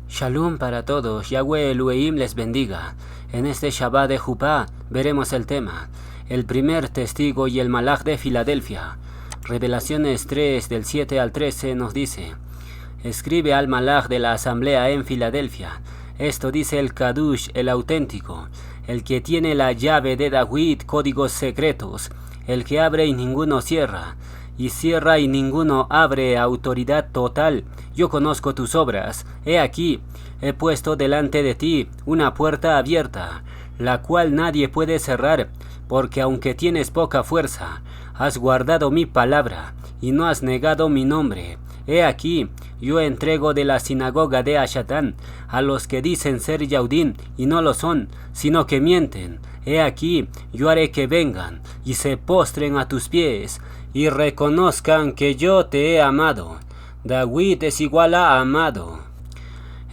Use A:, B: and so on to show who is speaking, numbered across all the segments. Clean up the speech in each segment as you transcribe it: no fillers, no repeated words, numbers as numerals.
A: Shalom para todos, Yahweh Elohim les bendiga. En este Shabbat de Jupá veremos el tema, el primer testigo y el Malaj de Filadelfia. Revelaciones 3 del 7 al 13 nos dice: escribe al Malaj de la asamblea en Filadelfia. Esto dice el Kadush, el auténtico, el que tiene la llave de David, códigos secretos, el que abre y ninguno cierra, y cierra y ninguno abre, autoridad total. Yo conozco tus obras. He aquí, he puesto delante de ti una puerta abierta, la cual nadie puede cerrar, porque aunque tienes poca fuerza, has guardado mi palabra, y no has negado mi nombre. He aquí, yo entrego de la sinagoga de Ashatán a los que dicen ser Yaudín y no lo son, sino que mienten. He aquí, yo haré que vengan y se postren a tus pies y reconozcan que yo te he amado. David es igual a amado.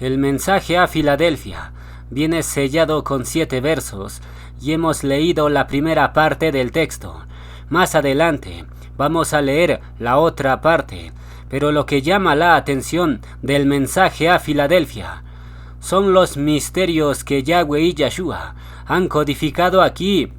A: El mensaje a Filadelfia viene sellado con 7 versos y hemos leído la primera parte del texto. Más adelante vamos a leer la otra parte, pero lo que llama la atención del mensaje a Filadelfia son los misterios que Yahweh y Yahshua han codificado aquí,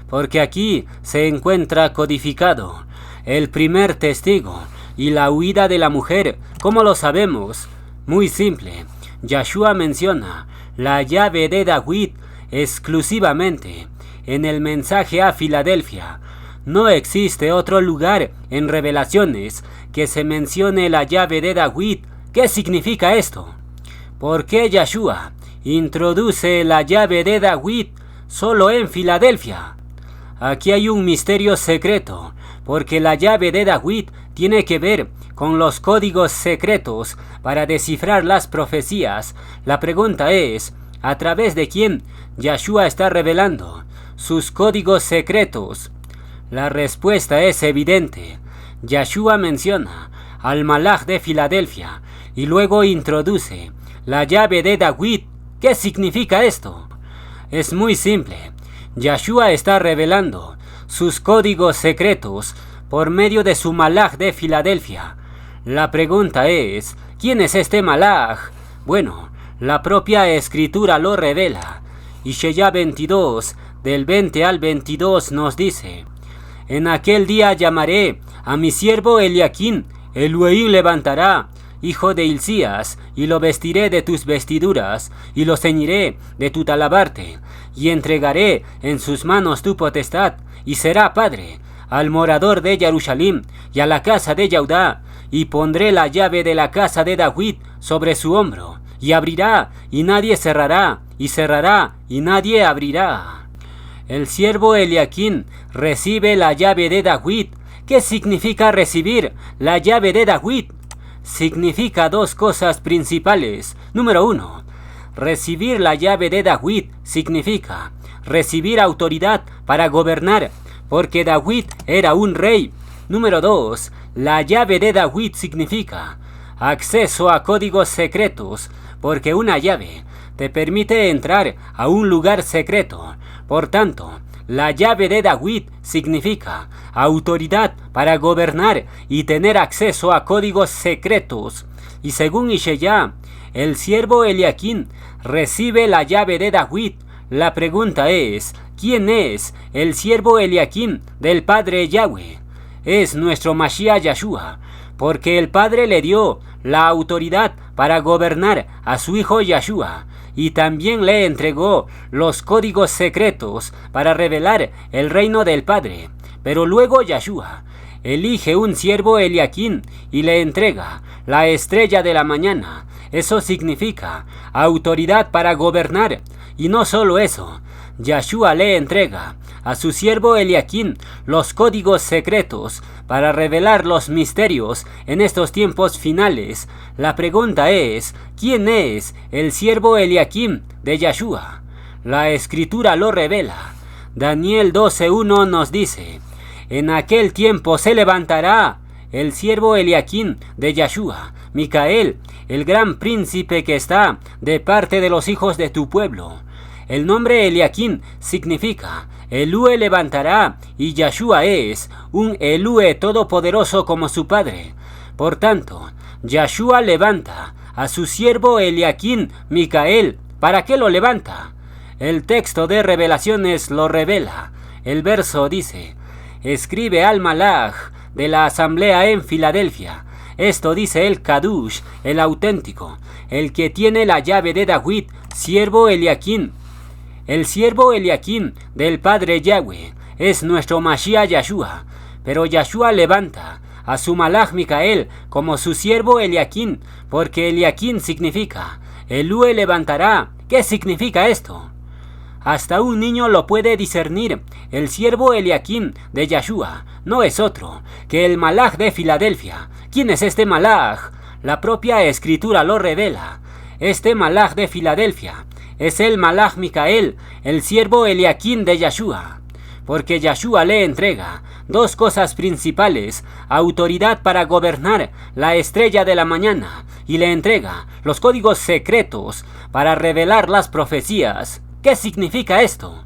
A: porque aquí se encuentra codificado el primer testigo y la huida de la mujer. ¿Cómo lo sabemos? Muy simple. Yahshua menciona la llave de David exclusivamente en el mensaje a Filadelfia. No existe otro lugar en Revelaciones que se mencione la llave de David. ¿Qué significa esto? ¿Por qué Yahshua introduce la llave de David solo en Filadelfia? Aquí hay un misterio secreto, porque la llave de David tiene que ver con los códigos secretos para descifrar las profecías. La pregunta es, ¿a través de quién Yahshua está revelando sus códigos secretos? La respuesta es evidente. Yahshua menciona al Malaj de Filadelfia y luego introduce la llave de David. ¿Qué significa esto? Es muy simple. Yahshua está revelando sus códigos secretos por medio de su Malaj de Filadelfia. La pregunta es, ¿quién es este Malaj? Bueno, la propia escritura lo revela. Ishaya 22, del 20 al 22 nos dice: en aquel día llamaré a mi siervo Eliaquín, Elohim levantará, hijo de Hilcías, y lo vestiré de tus vestiduras, y lo ceñiré de tu talabarte, y entregaré en sus manos tu potestad, y será padre al morador de Jerusalén y a la casa de Judá, y pondré la llave de la casa de David sobre su hombro, y abrirá, y nadie cerrará, y cerrará, y nadie abrirá. El siervo Eliaquín recibe la llave de David. ¿Qué significa recibir la llave de David? Significa 2 cosas principales. Número 1, recibir la llave de David significa recibir autoridad para gobernar, porque David era un rey. Número 2, la llave de David significa acceso a códigos secretos, porque una llave te permite entrar a un lugar secreto. Por tanto, la llave de David significa autoridad para gobernar y tener acceso a códigos secretos. Y según Ishaya, el siervo Eliaquín recibe la llave de David. La pregunta es, ¿quién es el siervo Eliaquín del Padre Yahweh? Es nuestro Mashiach Yahshua, porque el Padre le dio la autoridad para gobernar a su hijo Yahshua, y también le entregó los códigos secretos para revelar el reino del Padre. Pero luego Yahshua elige un siervo Eliaquín y le entrega la estrella de la mañana. Eso significa autoridad para gobernar. Y no solo eso, Yahshua le entrega a su siervo Eliaquín los códigos secretos para revelar los misterios en estos tiempos finales. La pregunta es, ¿quién es el siervo Eliaquín de Yahshua? La escritura lo revela. Daniel 12:1 nos dice: en aquel tiempo se levantará el siervo Eliaquín de Yahshua, Micael, el gran príncipe que está de parte de los hijos de tu pueblo. El nombre Eliakim significa Elúe levantará, y Yahshua es un Elúe todopoderoso como su padre. Por tanto, Yahshua levanta a su siervo Eliakim Micael. ¿Para qué lo levanta? El texto de Revelaciones lo revela. El verso dice: escribe al Malaj de la asamblea en Filadelfia. Esto dice el Kadush, el auténtico, el que tiene la llave de David, siervo Eliakim. El siervo Eliakim del Padre Yahweh es nuestro Mashiach Yahshua, pero Yahshua levanta a su Malaj Micael como su siervo Eliakim, porque Eliakim significa Elúe levantará. ¿Qué significa esto? Hasta un niño lo puede discernir. El siervo Eliakim de Yahshua no es otro que el Malaj de Filadelfia. ¿Quién es este Malaj? La propia escritura lo revela. Este Malaj de Filadelfia es el Malaj Micael, el siervo Eliakim de Yahshua, porque Yahshua le entrega dos cosas principales: autoridad para gobernar la estrella de la mañana, y le entrega los códigos secretos para revelar las profecías. ¿Qué significa esto?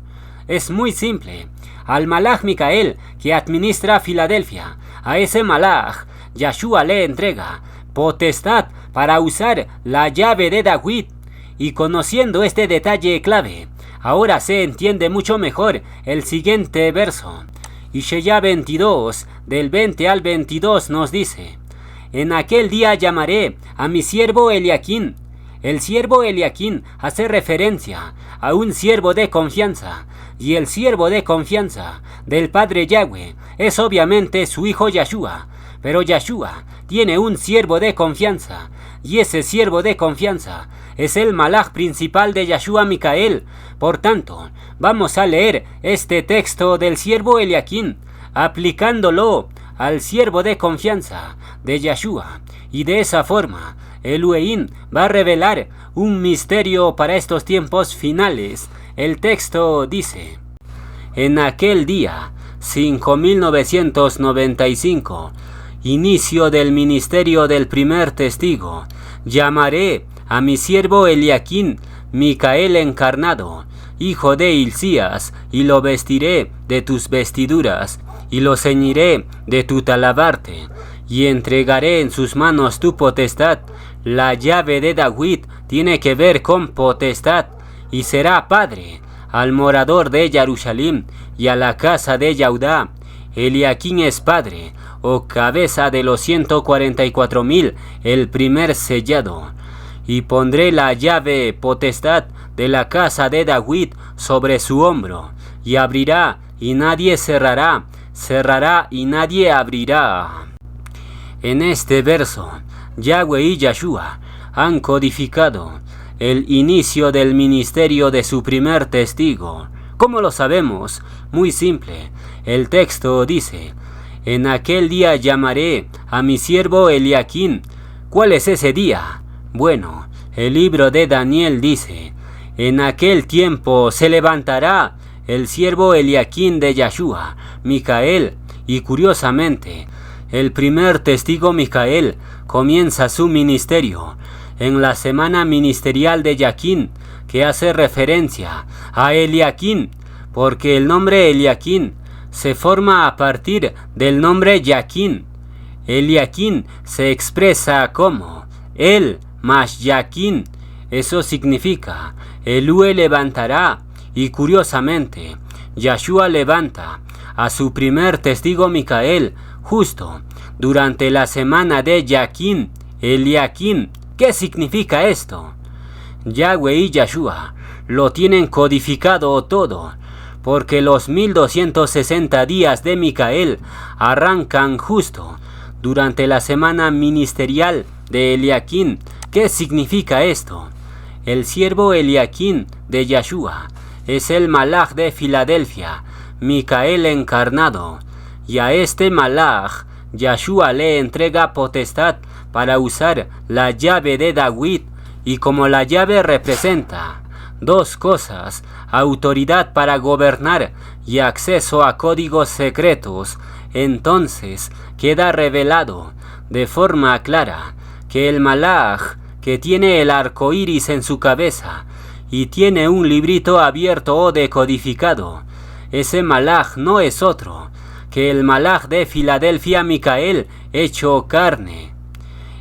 A: Es muy simple. Al Malaj Micael que administra Filadelfia, a ese Malaj, Yahshua le entrega potestad para usar la llave de David. Y conociendo este detalle clave, ahora se entiende mucho mejor el siguiente verso. Ishaya 22, del 20 al 22 nos dice: en aquel día llamaré a mi siervo Eliakim. El siervo Eliakim hace referencia a un siervo de confianza, y el siervo de confianza del Padre Yahweh es obviamente su hijo Yahshua. Pero Yahshua tiene un siervo de confianza, y ese siervo de confianza es el Malaj principal de Yahshua Micael. Por tanto, vamos a leer este texto del siervo Eliakim, aplicándolo al siervo de confianza de Yahshua, y de esa forma Elohim va a revelar un misterio para estos tiempos finales. El texto dice: en aquel día, 5995, inicio del ministerio del primer testigo, llamaré a mi siervo Eliakim Micael encarnado, hijo de Hilcías, y lo vestiré de tus vestiduras, y lo ceñiré de tu talabarte, y entregaré en sus manos tu potestad. La llave de David tiene que ver con potestad, y será padre al morador de Jerusalén y a la casa de Yahudá. Eliakim es padre o cabeza de los 144,000, el primer sellado. Y pondré la llave potestad de la casa de David sobre su hombro, y abrirá y nadie cerrará, cerrará y nadie abrirá. En este verso, Yahweh y Yahshua han codificado el inicio del ministerio de su primer testigo. ¿Cómo lo sabemos? Muy simple. El texto dice: en aquel día llamaré a mi siervo Eliakim. ¿Cuál es ese día? Bueno, el libro de Daniel dice: en aquel tiempo se levantará el siervo Eliakim de Yahshua, Micael. Y curiosamente, el primer testigo Micael comienza su ministerio en la semana ministerial de Yaquín, que hace referencia a Eliakim, porque el nombre Eliakim se forma a partir del nombre Yaquín. Eliakim se expresa como el más Yaquín. Eso significa Elúe levantará, y curiosamente Yahshua levanta a su primer testigo Micael justo durante la semana de Yaquín, Eliakim. ¿Qué significa esto? Yahweh y Yahshua lo tienen codificado todo, porque los 1260 días de Micael arrancan justo durante la semana ministerial de Eliakim. ¿Qué significa esto? El siervo Eliakim de Yahshua es el Malaj de Filadelfia, Micael encarnado, y a este Malaj Yahshua le entrega potestad para usar la llave de David, y como la llave representa dos cosas: autoridad para gobernar y acceso a códigos secretos, entonces queda revelado de forma clara que el Malaj que tiene el arco iris en su cabeza y tiene un librito abierto o decodificado. Ese malaj no es otro que el malaj de Filadelfia Micael hecho carne.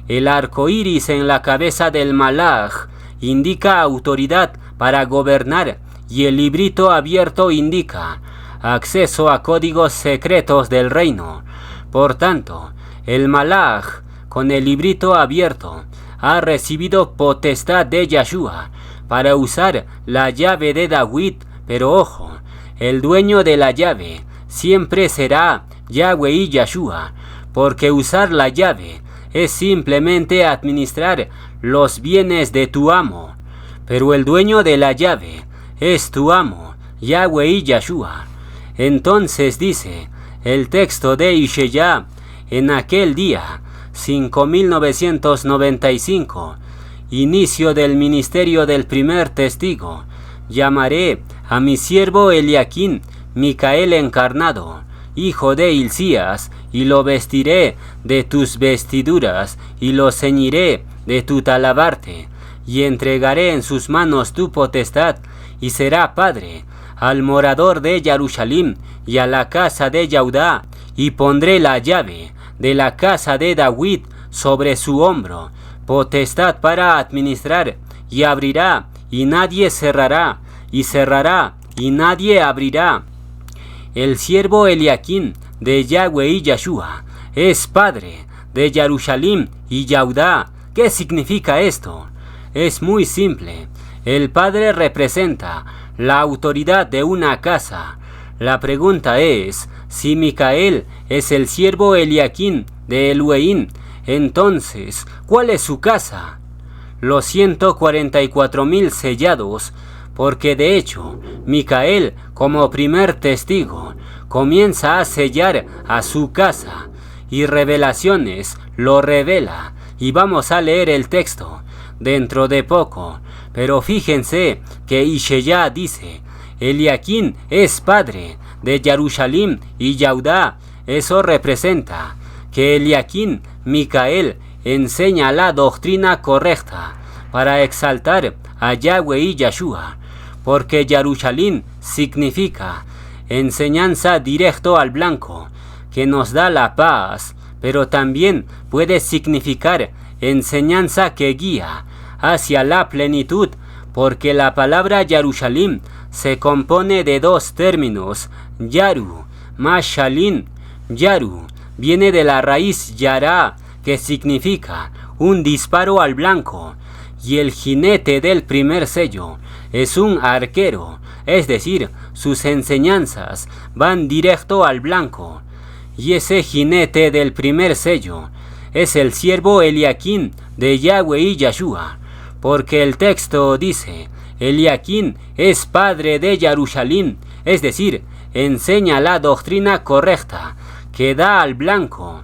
A: El arco iris en la cabeza del malaj indica autoridad para gobernar y el librito abierto indica acceso a códigos secretos del reino. Por tanto, el malaj con el librito abierto ha recibido potestad de Yahshua para usar la llave de David, pero ojo, el dueño de la llave siempre será Yahweh y Yahshua, porque usar la llave es simplemente administrar los bienes de tu amo, pero el dueño de la llave es tu amo, Yahweh y Yahshua. Entonces dice el texto de Ishaya, en aquel día, 5995, inicio del ministerio del primer testigo, llamaré a mi siervo Eliaquín, Micael encarnado, hijo de Hilcías, y lo vestiré de tus vestiduras, y lo ceñiré de tu talabarte, y entregaré en sus manos tu potestad, y será padre al morador de Jerusalén y a la casa de Judá, y pondré la llave de la casa de David sobre su hombro, potestad para administrar, y abrirá, y nadie cerrará, y cerrará, y nadie abrirá. El siervo Eliaquín de Yahweh y Yahshua es padre de Jerusalén y Judá. ¿Qué significa esto? Es muy simple. El padre representa la autoridad de una casa. La pregunta es, si Micael es el siervo Eliaquín de Elohim, entonces, ¿cuál es su casa? Los 144,000 sellados, porque de hecho, Micael, como primer testigo, comienza a sellar a su casa, y Revelaciones lo revela, y vamos a leer el texto dentro de poco, pero fíjense que Ishaya dice, Eliaquín es padre de Jerusalén y Judá. Eso representa que Eliaquín, Micael, enseña la doctrina correcta para exaltar a Yahweh y Yahshua, porque Jerusalén significa enseñanza directo al blanco, que nos da la paz, pero también puede significar enseñanza que guía hacia la plenitud, porque la palabra Jerusalén se compone de dos términos, Yaru, más Shalin. Yaru viene de la raíz Yará, que significa un disparo al blanco, y el jinete del primer sello es un arquero, es decir, sus enseñanzas van directo al blanco, y ese jinete del primer sello es el siervo Eliaquín de Yahweh y Yahshua, porque el texto dice, Eliaquín es padre de Jerusalén, es decir, enseña la doctrina correcta que da al blanco.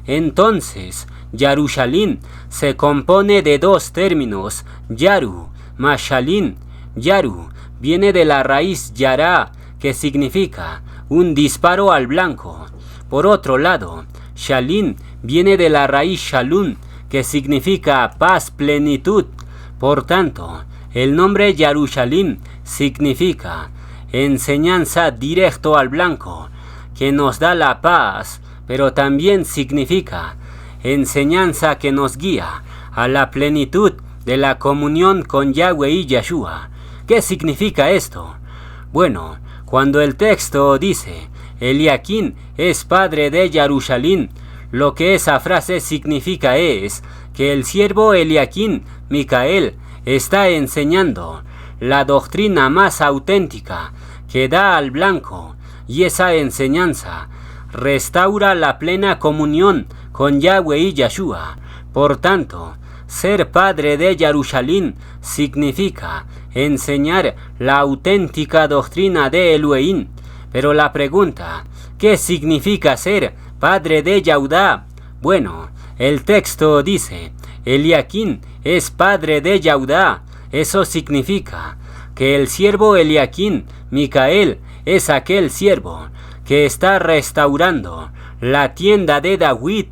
A: Entonces, Jerusalén se compone de dos términos, Yaru, más Shalin. Yaru viene de la raíz Yará, que significa un disparo al blanco. Por otro lado, Shalin viene de la raíz Shalun, que significa paz, plenitud. Por tanto, el nombre Jerusalén significa enseñanza directo al blanco, que nos da la paz, pero también significa enseñanza que nos guía a la plenitud de la comunión con Yahweh y Yahshua. ¿Qué significa esto? Bueno, cuando el texto dice Eliaquín es padre de Jerusalén, lo que esa frase significa es que el siervo Eliaquín, Micael, está enseñando la doctrina más auténtica que da al blanco, y esa enseñanza restaura la plena comunión con Yahweh y Yahshua. Por tanto, ser padre de Jerusalén significa enseñar la auténtica doctrina de Elohim. Pero la pregunta, ¿qué significa ser padre de Judá? Bueno, el texto dice, Eliaquín es padre de Judá. Eso significa que el siervo Eliaquín, Micael, es aquel siervo que está restaurando la tienda de David,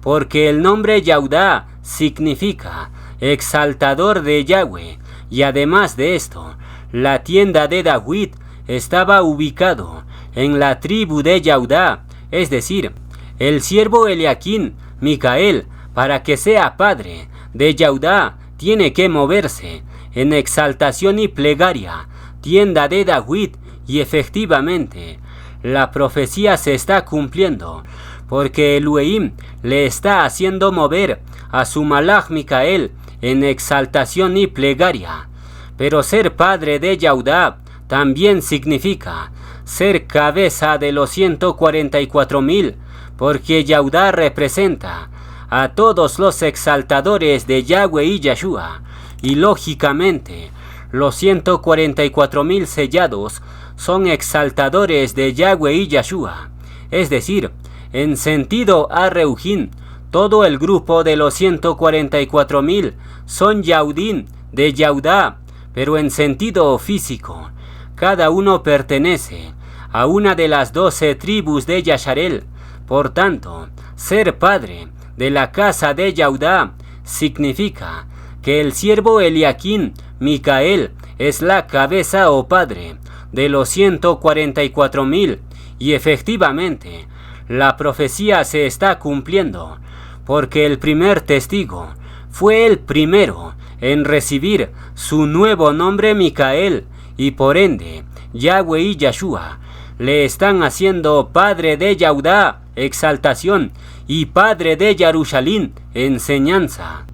A: porque el nombre Judá significa exaltador de Yahweh, Y además de esto, la tienda de David estaba ubicado en la tribu de Judá, es decir, el siervo Eliaquín, Micael, para que sea padre de Judá, tiene que moverse en exaltación y plegaria, tienda de David, y efectivamente, la profecía se está cumpliendo, porque Elohim le está haciendo mover a su malach Micael en exaltación y plegaria. Pero ser padre de Judá también significa ser cabeza de los 144,000, porque Judá representa a todos los exaltadores de Yahweh y Yeshua, y lógicamente los 144,000 sellados son exaltadores de Yahweh y Yeshua, es decir, en sentido arreujín, todo el grupo de los 144,000 son Yaudín de Yahudá, pero en sentido físico, cada uno pertenece a una de las 12 tribus de Yasharel. Por tanto, ser padre de la casa de Yahudá significa que el siervo Eliaquín, Micael, es la cabeza o padre de los 144,000, y efectivamente, la profecía se está cumpliendo, porque el primer testigo fue el primero en recibir su nuevo nombre Micael, y por ende, Yahweh y Yeshua le están haciendo padre de Yahudá, exaltación, y padre de Jerusalén, enseñanza.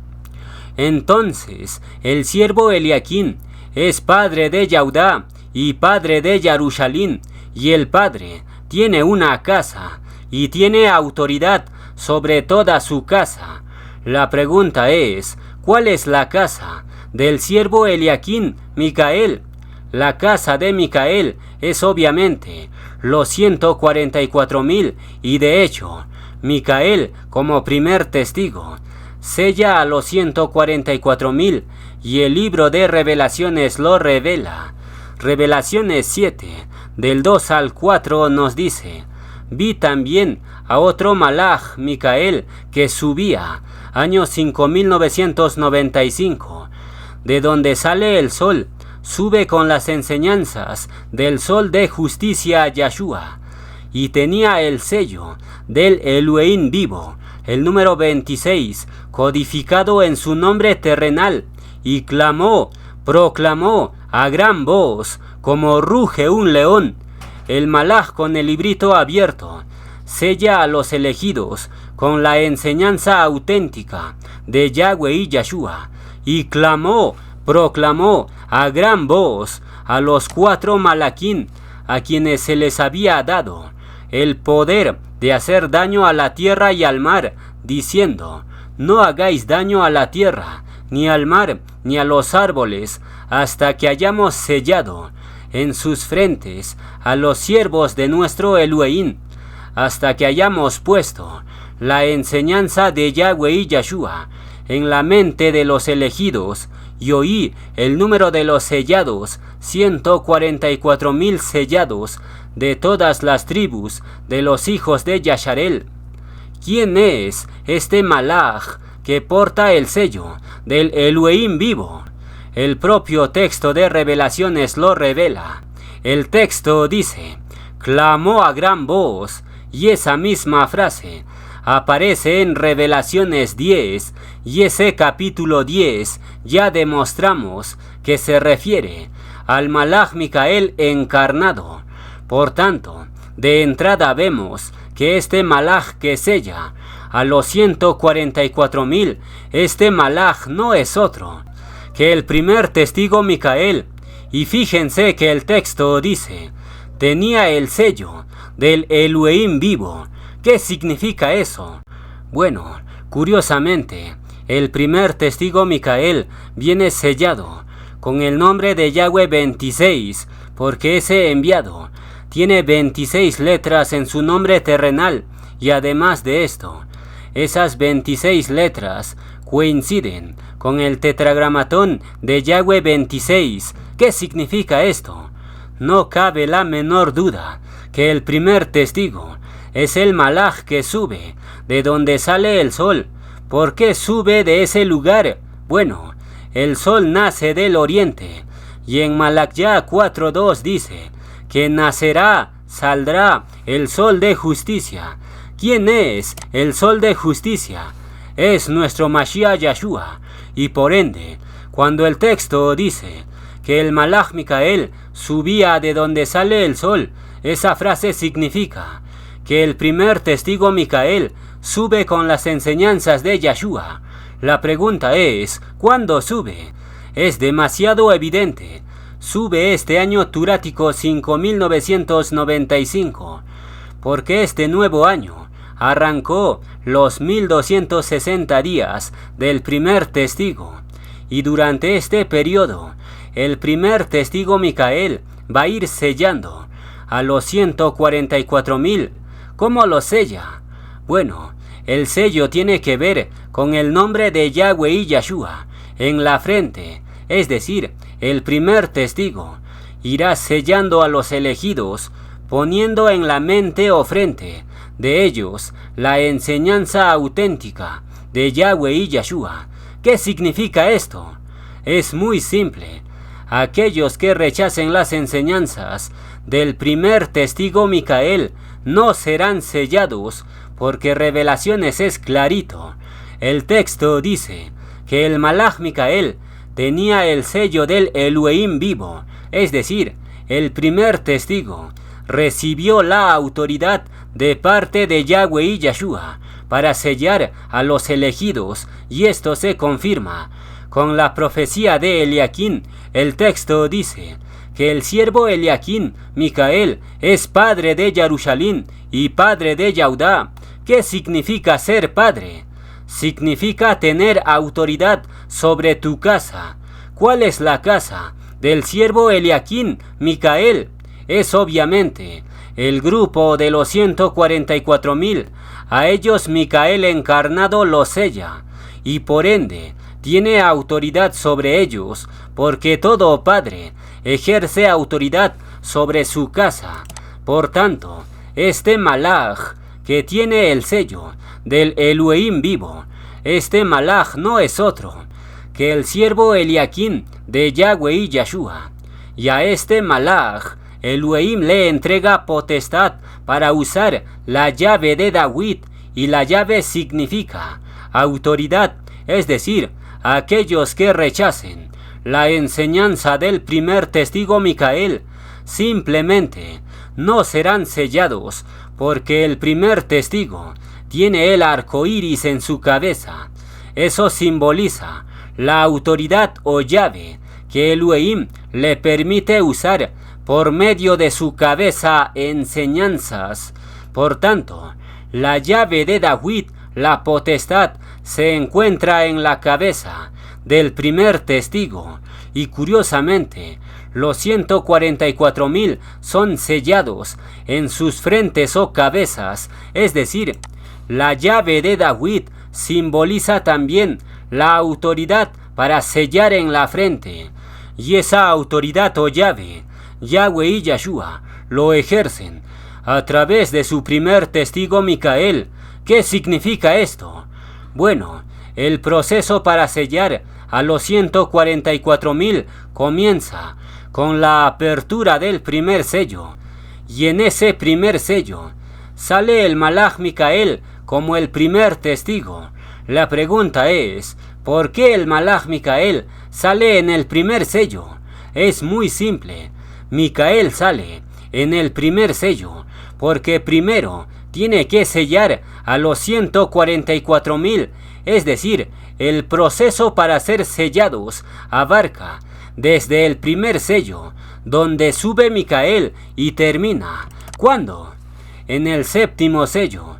A: Entonces, el siervo Eliaquín es padre de Yahudá y padre de Jerusalén, y el padre tiene una casa y tiene autoridad sobre toda su casa. La pregunta es, ¿cuál es la casa del siervo Eliaquín, Micael? La casa de Micael es obviamente los 144,000, y de hecho, Micael, como primer testigo, sella a los 144,000, y el libro de Revelaciones lo revela. Revelaciones 7, del 2 al 4 nos dice: vi también a otro malach, Micael, que subía, año 5995, de donde sale el sol, sube con las enseñanzas del sol de justicia Yahshua, y tenía el sello del Elohim vivo, el número 26, codificado en su nombre terrenal, y proclamó a gran voz, como ruge un león. El malach con el librito abierto sella a los elegidos con la enseñanza auténtica de Yahweh y Yeshua, y proclamó a gran voz a los 4 malaquín, a quienes se les había dado el poder de hacer daño a la tierra y al mar, diciendo: no hagáis daño a la tierra, ni al mar, ni a los árboles, hasta que hayamos sellado en sus frentes a los siervos de nuestro Elohim, hasta que hayamos puesto la enseñanza de Yahweh y Yeshua en la mente de los elegidos. Y oí el número de los sellados, 144,000 sellados, de todas las tribus de los hijos de Yasharel. ¿Quién es este malach que porta el sello del Elohim vivo? El propio texto de Revelaciones lo revela. El texto dice: clamó a gran voz, y esa misma frase aparece en Revelaciones 10, y ese capítulo 10 ya demostramos que se refiere al malach Micael encarnado. Por tanto, de entrada vemos que este malach que sella a los 144,000, este malach no es otro que el primer testigo Micael. Y fíjense que el texto dice: tenía el sello del Elohim vivo. ¿Qué significa eso? Bueno, curiosamente, el primer testigo Micael viene sellado con el nombre de Yahweh 26, porque ese enviado tiene 26 letras en su nombre terrenal, y además de esto, esas 26 letras coinciden con el tetragramatón de Yahweh 26. ¿Qué significa esto? No cabe la menor duda que el primer testigo es el malach que sube de donde sale el sol. ¿Por qué sube de ese lugar? Bueno, el sol nace del oriente. Y en Malaquía 4:2 dice que nacerá, saldrá el sol de justicia. ¿Quién es el sol de justicia? Es nuestro Mashiach Yahshua. Y por ende, cuando el texto dice que el Malach Micael subía de donde sale el sol, esa frase significa que el primer testigo Micael sube con las enseñanzas de Yahshua. La pregunta es, ¿cuándo sube? Es demasiado evidente. Sube este año turático 5995, porque este nuevo año arrancó los 1260 días del primer testigo. Y durante este periodo, el primer testigo Micael va a ir sellando a los 144,000. ¿Cómo lo sella? Bueno, el sello tiene que ver con el nombre de Yahweh y Yahshua en la frente, es decir, el primer testigo irá sellando a los elegidos, poniendo en la mente o frente de ellos la enseñanza auténtica de Yahweh y Yahshua. ¿Qué significa esto? Es muy simple. Aquellos que rechacen las enseñanzas del primer testigo Micael no serán sellados, porque Revelaciones es clarito. El texto dice que el Malach Micael tenía el sello del Elohim vivo, es decir, el primer testigo recibió la autoridad de parte de Yahweh y Yahshua para sellar a los elegidos, y esto se confirma con la profecía de Eliaquín. El texto dice que el siervo Eliaquín, Micael, es padre de Jerusalén y padre de Yahudá. ¿Qué significa ser padre? Significa tener autoridad sobre tu casa. ¿Cuál es la casa del siervo Eliaquín, Micael? Es obviamente el grupo de los 144,000. A ellos Micael encarnado los sella, y por ende tiene autoridad sobre ellos, porque todo padre ejerce autoridad sobre su casa. Por tanto, este Malach que tiene el sello del Elohim vivo, este Malach no es otro que el siervo Eliaquín de Yahweh y Yahshua. Y a este Malach Elohim le entrega potestad para usar la llave de David, y la llave significa autoridad, es decir, aquellos que rechacen la enseñanza del primer testigo Micael simplemente no serán sellados, porque el primer testigo tiene el arco iris en su cabeza. Eso simboliza la autoridad o llave que Elohim le permite usar por medio de su cabeza enseñanzas. Por tanto, la llave de David, la potestad, se encuentra en la cabeza del primer testigo, y curiosamente, los 144,000 son sellados en sus frentes o cabezas, es decir, la llave de David simboliza también la autoridad para sellar en la frente, y esa autoridad o llave, Yahweh y Yahshua, lo ejercen a través de su primer testigo Micael. ¿Qué significa esto? Bueno, el proceso para sellar a los 144,000 comienza con la apertura del primer sello, y en ese primer sello sale el Malach Micael como el primer testigo. La pregunta es, ¿por qué el Malach Micael sale en el primer sello? Es muy simple. Micael sale en el primer sello porque primero tiene que sellar a los 144,000, es decir, el proceso para ser sellados abarca desde el primer sello, donde sube Micael, y termina, ¿cuándo? En el séptimo sello.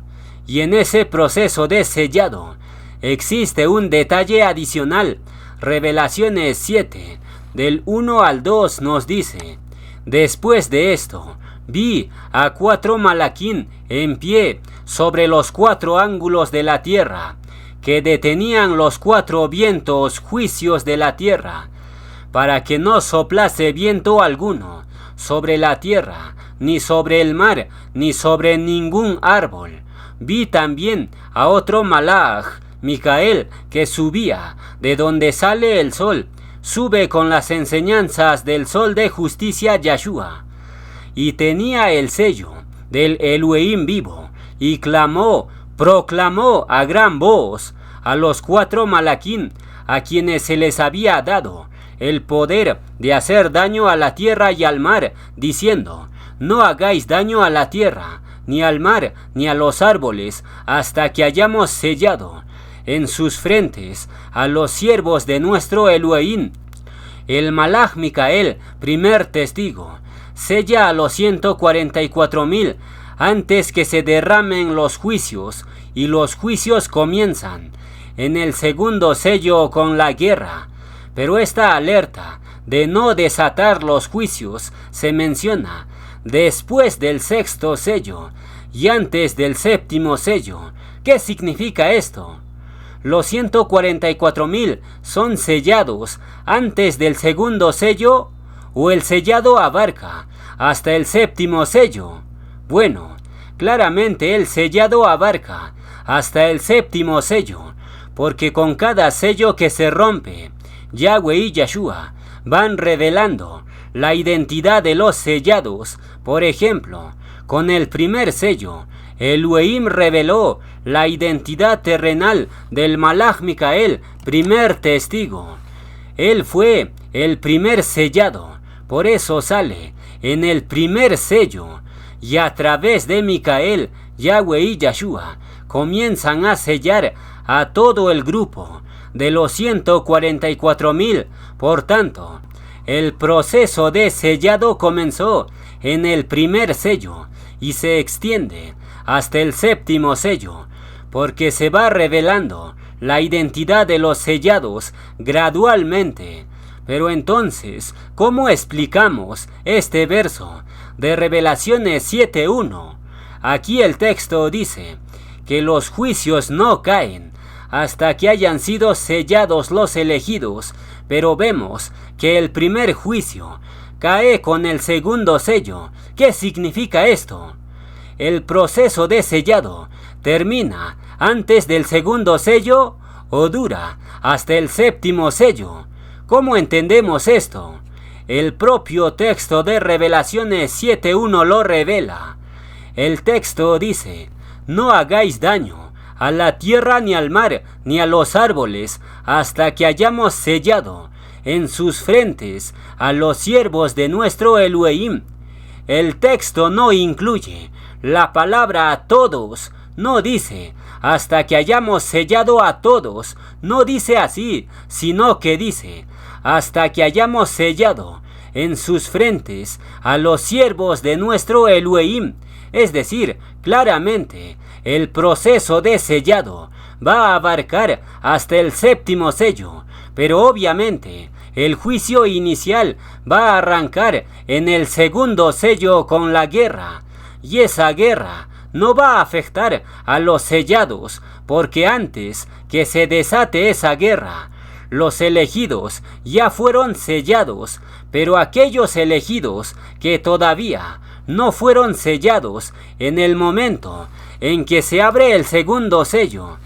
A: Y en ese proceso de sellado existe un detalle adicional. Revelaciones 7, del 1 al 2 nos dice: después de esto, vi a 4 malaquín en pie sobre los 4 ángulos de la tierra, que detenían los 4 vientos juicios de la tierra, para que no soplase viento alguno sobre la tierra, ni sobre el mar, ni sobre ningún árbol. Vi también a otro malach Micael, que subía de donde sale el sol, sube con las enseñanzas del sol de justicia Yahshua. Y tenía el sello del Elohim vivo, y proclamó a gran voz a los 4 malaquín, a quienes se les había dado el poder de hacer daño a la tierra y al mar, diciendo: no hagáis daño a la tierra, ni al mar, ni a los árboles, hasta que hayamos sellado en sus frentes a los siervos de nuestro Elohim. El malaj Micael, primer testigo, sella a los 144,000 antes que se derramen los juicios, y los juicios comienzan en el segundo sello con la guerra. Pero esta alerta de no desatar los juicios se menciona después del 6º sello y antes del 7º sello. ¿Qué significa esto? Los 144,000 son sellados antes del 2º sello, o el sellado abarca hasta el 7º sello. Bueno, claramente el sellado abarca hasta el 7º sello, porque con cada sello que se rompe, Yahweh y Yahshua van revelando la identidad de los sellados. Por ejemplo, con el primer sello, Elohim reveló la identidad terrenal del malaj Micael, primer testigo. Él fue el primer sellado, por eso sale en el primer sello, y a través de Micael, Yahweh y Yahshua comienzan a sellar a todo el grupo de los 144,000. Por tanto, el proceso de sellado comenzó en el primer sello y se extiende hasta el 7º sello, porque se va revelando la identidad de los sellados gradualmente. Pero entonces, ¿cómo explicamos este verso de Revelaciones 7:1? Aquí el texto dice que los juicios no caen hasta que hayan sido sellados los elegidos, pero vemos que el primer juicio cae con el 2º sello. ¿Qué significa esto? ¿El proceso de sellado termina antes del 2º sello o dura hasta el 7º sello? ¿Cómo entendemos esto? El propio texto de Revelaciones 7:1 lo revela. El texto dice: no hagáis daño a la tierra, ni al mar, ni a los árboles, hasta que hayamos sellado en sus frentes a los siervos de nuestro Elohim. El texto no incluye la palabra a todos, no dice hasta que hayamos sellado a todos, no dice así, sino que dice hasta que hayamos sellado en sus frentes a los siervos de nuestro Elohim. Es decir, claramente, el proceso de sellado va a abarcar hasta el 7º sello, pero obviamente el juicio inicial va a arrancar en el 2º sello con la guerra, y esa guerra no va a afectar a los sellados, porque antes que se desate esa guerra, los elegidos ya fueron sellados, pero aquellos elegidos que todavía no fueron sellados en el momento en que se abre el 2º sello,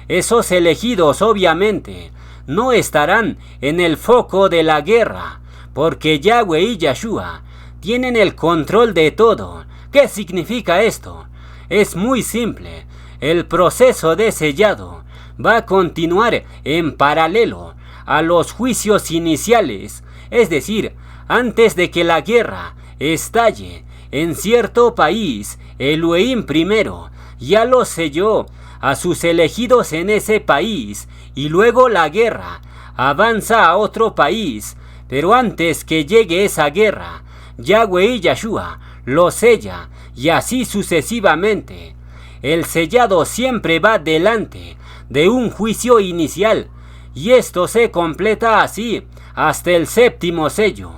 A: esos elegidos obviamente no estarán en el foco de la guerra, porque Yahweh y Yahshua tienen el control de todo. ¿Qué significa esto? Es muy simple. El proceso de sellado va a continuar en paralelo a los juicios iniciales, es decir, antes de que la guerra estalle en cierto país, Elohim primero ya lo selló a sus elegidos en ese país, y luego la guerra avanza a otro país, pero antes que llegue esa guerra, Yahweh y Yahshua lo sella, y así sucesivamente. El sellado siempre va delante de un juicio inicial, y esto se completa así hasta el 7º sello.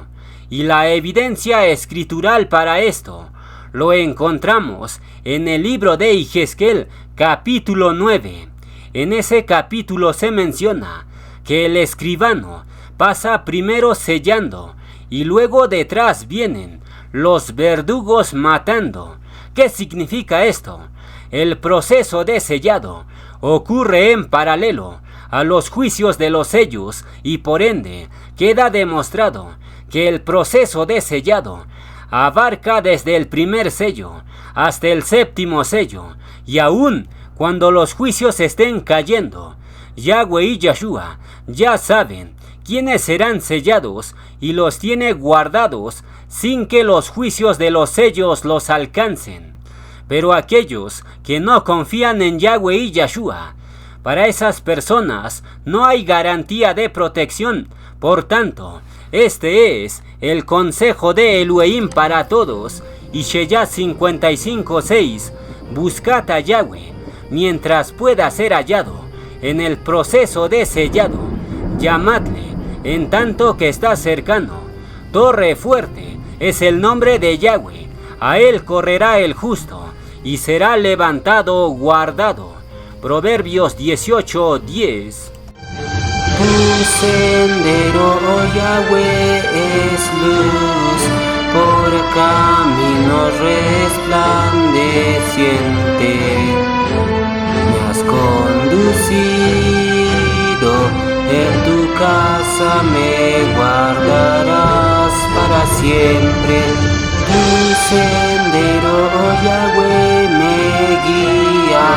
A: Y la evidencia escritural para esto lo encontramos en el libro de Ezequiel, capítulo 9. En ese capítulo se menciona que el escribano pasa primero sellando y luego detrás vienen los verdugos matando. ¿Qué significa esto? El proceso de sellado ocurre en paralelo a los juicios de los sellos y por ende queda demostrado que el proceso de sellado abarca desde el primer sello hasta el séptimo sello, y aún cuando los juicios estén cayendo, Yahweh y Yahshua ya saben quiénes serán sellados y los tiene guardados sin que los juicios de los sellos los alcancen. Pero aquellos que no confían en Yahweh y Yahshua, para esas personas no hay garantía de protección. Por tanto, este es el consejo de Elohim para todos. Ishayá 55:6. Buscad a Yahweh mientras pueda ser hallado en el proceso de sellado. Llamadle en tanto que está cercano. Torre fuerte es el nombre de Yahweh. A él correrá el justo y será levantado, guardado. Proverbios 18:10.
B: Tu sendero, oh Yahweh, es luz, por camino resplandeciente. Me has conducido, en tu casa me guardarás para siempre. Tu sendero, oh Yahweh, me guía,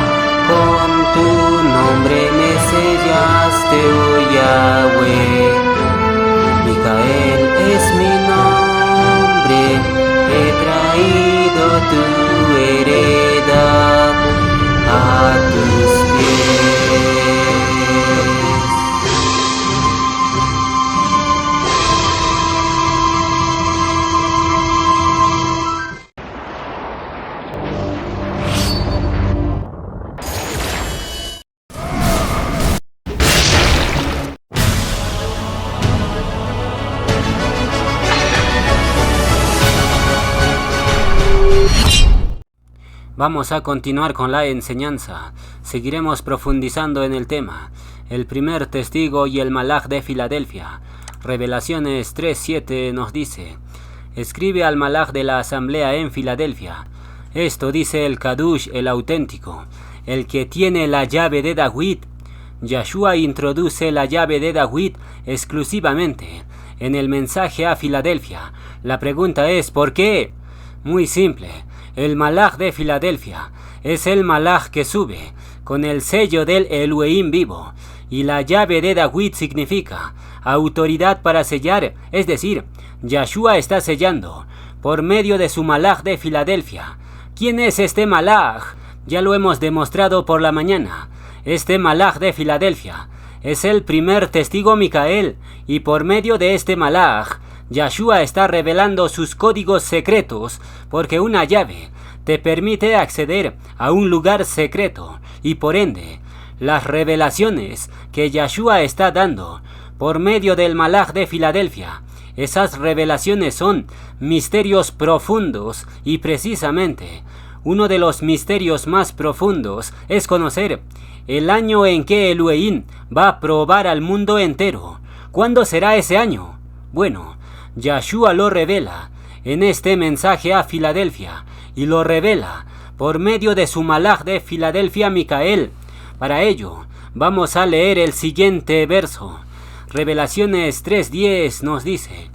B: con tu nombre me sellaste, oh Yahweh. Micael es mi nombre, he traído tu heredad a tus pies.
A: Vamos a continuar con la enseñanza. Seguiremos profundizando en el tema. El primer testigo y el malaj de Filadelfia. Revelaciones 3:7 nos dice: escribe al malaj de la asamblea en Filadelfia. Esto dice el Kadush, el auténtico, el que tiene la llave de David. Yahshua introduce la llave de David exclusivamente en el mensaje a Filadelfia. La pregunta es ¿por qué? Muy simple. El malaj de Filadelfia es el malaj que sube con el sello del Elohim vivo, y la llave de David significa autoridad para sellar, es decir, Yahshua está sellando por medio de su malaj de Filadelfia. ¿Quién es este malaj? Ya lo hemos demostrado por la mañana. Este malaj de Filadelfia es el primer testigo Micael, y por medio de este malaj Yahshua está revelando sus códigos secretos, porque una llave te permite acceder a un lugar secreto, y por ende, las revelaciones que Yahshua está dando por medio del malaj de Filadelfia, esas revelaciones son misterios profundos, y precisamente uno de los misterios más profundos es conocer el año en que Elohim va a probar al mundo entero. ¿Cuándo será ese año? Bueno, Yahshua lo revela en este mensaje a Filadelfia, y lo revela por medio de su malaj de Filadelfia Micael. Para ello, vamos a leer el siguiente verso. Revelaciones 3:10 nos dice: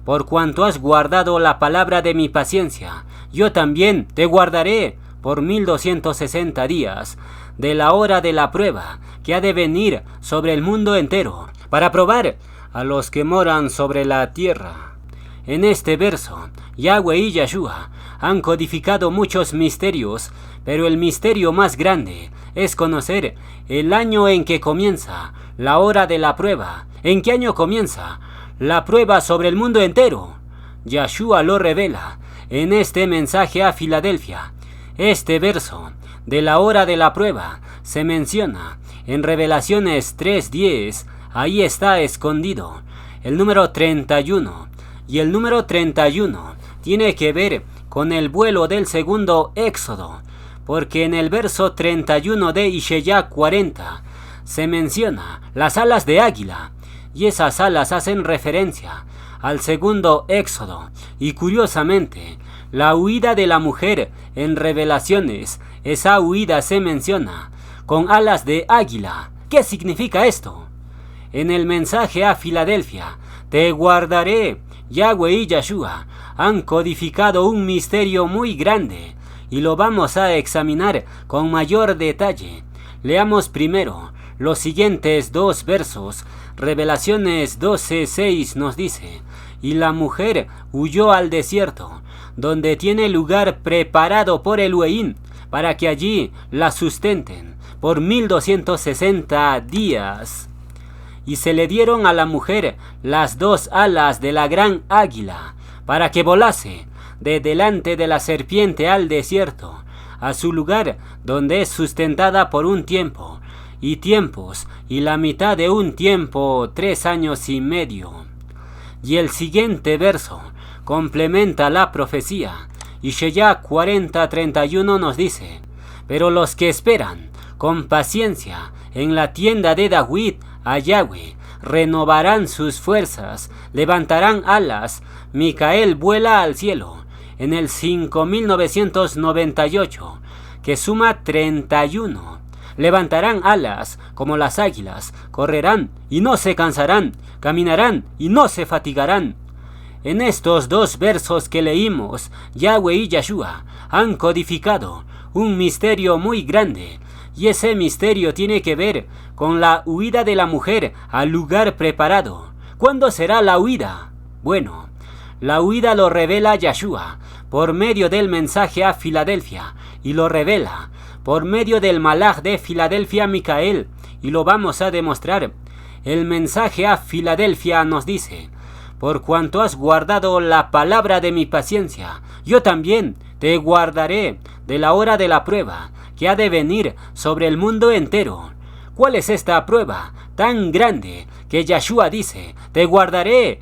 A: por cuanto has guardado la palabra de mi paciencia, yo también te guardaré por 1260 días, de la hora de la prueba que ha de venir sobre el mundo entero, para probar a los que moran sobre la tierra. En este verso, Yahweh y Yahshua han codificado muchos misterios, pero el misterio más grande es conocer el año en que comienza la hora de la prueba. ¿En qué año comienza la prueba sobre el mundo entero? Yahshua lo revela en este mensaje a Filadelfia. Este verso de la hora de la prueba se menciona en Revelaciones 3:10. Ahí está escondido el número 31, y el número 31 tiene que ver con el vuelo del segundo éxodo, porque en el verso 31 de Ishayá 40 se menciona las alas de águila, y esas alas hacen referencia al segundo éxodo. Y curiosamente, la huida de la mujer en Revelaciones, esa huida se menciona con alas de águila. ¿Qué significa esto? En el mensaje a Filadelfia, te guardaré, Yahweh y Yahshua han codificado un misterio muy grande y lo vamos a examinar con mayor detalle. Leamos primero los siguientes 2 versos. Revelaciones 12:6 nos dice: y la mujer huyó al desierto, donde tiene lugar preparado por Elohim, para que allí la sustenten por 1260 días. Y se le dieron a la mujer las 2 alas de la gran águila, para que volase de delante de la serpiente al desierto, a su lugar donde es sustentada por un tiempo, y tiempos, y la mitad de un tiempo, 3 años y medio. Y el siguiente verso complementa la profecía. Y Sheyá 40:31 nos dice: pero los que esperan con paciencia en la tienda de David a Yahweh renovarán sus fuerzas, levantarán alas. Micael vuela al cielo en el 5998, que suma 31. Levantarán alas como las águilas, correrán y no se cansarán, caminarán y no se fatigarán. En estos 2 versos que leímos, Yahweh y Yahshua han codificado un misterio muy grande, y ese misterio tiene que ver con la huida de la mujer al lugar preparado. ¿Cuándo será la huida? Bueno, la huida lo revela Yahshua por medio del mensaje a Filadelfia, y lo revela por medio del malaj de Filadelfia, Micael, y lo vamos a demostrar. El mensaje a Filadelfia nos dice: por cuanto has guardado la palabra de mi paciencia, yo también te guardaré de la hora de la prueba que ha de venir sobre el mundo entero. ¿Cuál es esta prueba tan grande que Yahshua dice, te guardaré?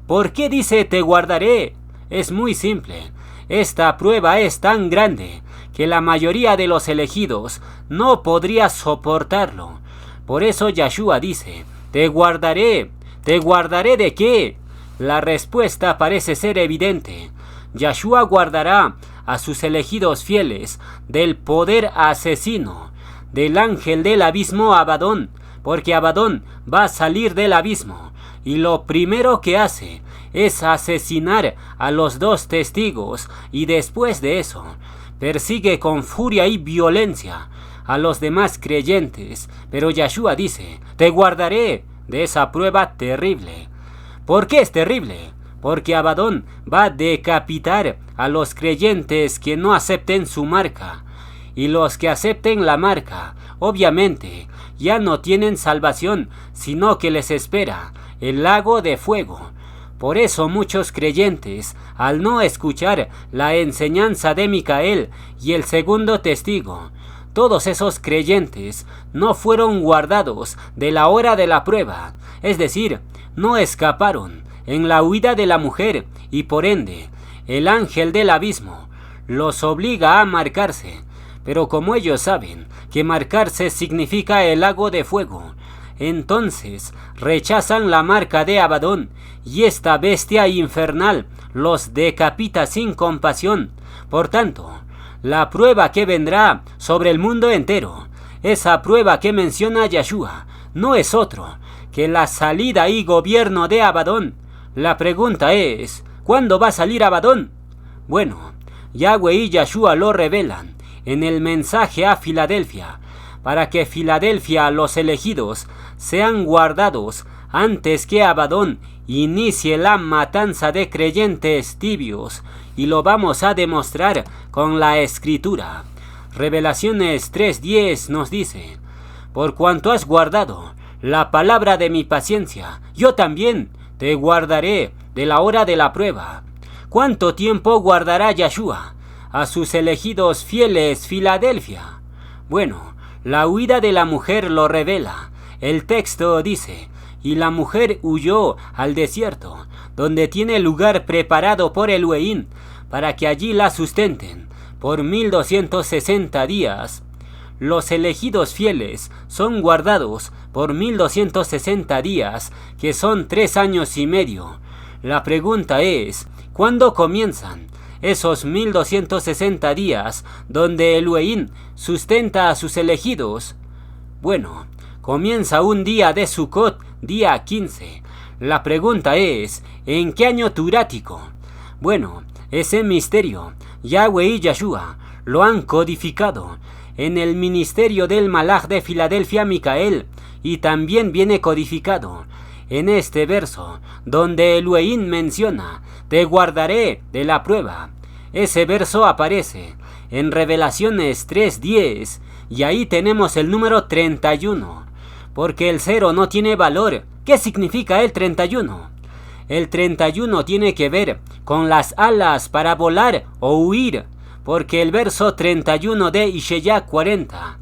A: ¿Por qué dice te guardaré? Es muy simple. Esta prueba es tan grande que la mayoría de los elegidos no podría soportarlo. Por eso Yahshua dice, te guardaré. ¿Te guardaré de qué? La respuesta parece ser evidente. Yahshua guardará a sus elegidos fieles del poder asesino, del ángel del abismo Abadón, porque Abadón va a salir del abismo, y lo primero que hace es asesinar a los 2 testigos, y después de eso persigue con furia y violencia a los demás creyentes. Pero Yahshua dice, te guardaré de esa prueba terrible. ¿Por qué es terrible? Porque Abadón va a decapitar a los creyentes que no acepten su marca. Y los que acepten la marca, obviamente, ya no tienen salvación, sino que les espera el lago de fuego. Por eso muchos creyentes, al no escuchar la enseñanza de Micael y el segundo testigo, todos esos creyentes no fueron guardados de la hora de la prueba, es decir, no escaparon en la huida de la mujer, y por ende, el ángel del abismo los obliga a marcarse. Pero como ellos saben que marcarse significa el lago de fuego, entonces rechazan la marca de Abadón, y esta bestia infernal los decapita sin compasión. Por tanto, la prueba que vendrá sobre el mundo entero, esa prueba que menciona Yahshua, no es otro que la salida y gobierno de Abadón. La pregunta es, ¿cuándo va a salir Abadón? Bueno, Yahweh y Yahshua lo revelan en el mensaje a Filadelfia, para que Filadelfia, los elegidos, sean guardados antes que Abadón inicie la matanza de creyentes tibios, y lo vamos a demostrar con la escritura. Revelaciones 3:10 nos dice, por cuanto has guardado la palabra de mi paciencia, yo también te guardaré de la hora de la prueba. ¿Cuánto tiempo guardará Yahshua a sus elegidos fieles Filadelfia? Bueno, la huida de la mujer lo revela. El texto dice, y la mujer huyó al desierto, donde tiene lugar preparado por Elohim, para que allí la sustenten por 1260 días. Los elegidos fieles son guardados por 1260 días, que son 3 años y medio. La pregunta es, ¿cuándo comienzan esos 1260 días donde Elohim sustenta a sus elegidos? Bueno, comienza un día de Sukkot, día 15. La pregunta es, ¿en qué año turático? Bueno, ese misterio, Yahweh y Yeshua lo han codificado en el ministerio del Malaj de Filadelfia, Micael, y también viene codificado en este verso, donde Elohim menciona, te guardaré de la prueba. Ese verso aparece en Revelaciones 3:10, y ahí tenemos el número 31, porque el 0 no tiene valor. ¿Qué significa el 31? El 31 tiene que ver con las alas para volar o huir, porque el verso 31 de Ishaya 40,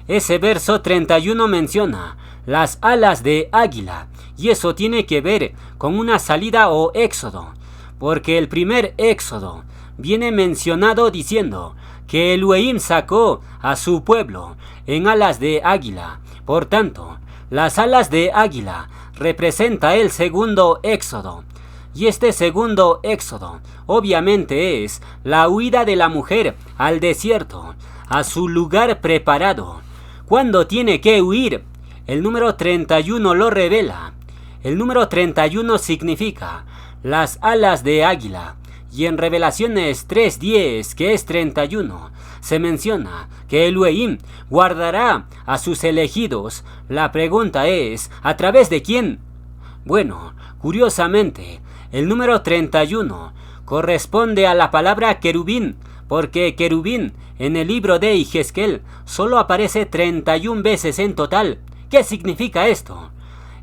A: ese verso 31 menciona las alas de águila, y eso tiene que ver con una salida o éxodo, porque el primer éxodo viene mencionado diciendo que Elohim sacó a su pueblo en alas de águila. Por tanto, las alas de águila representa el segundo éxodo. Y este segundo éxodo obviamente es la huida de la mujer al desierto, a su lugar preparado. ¿Cuándo tiene que huir? El número 31 lo revela. El número 31 significa las alas de águila. Y en Revelaciones 3:10, que es 31, se menciona que Elohim guardará a sus elegidos. La pregunta es, ¿a través de quién? Bueno, curiosamente, el número 31 corresponde a la palabra querubín, porque querubín en el libro de Ezequiel solo aparece 31 veces en total. ¿Qué significa esto?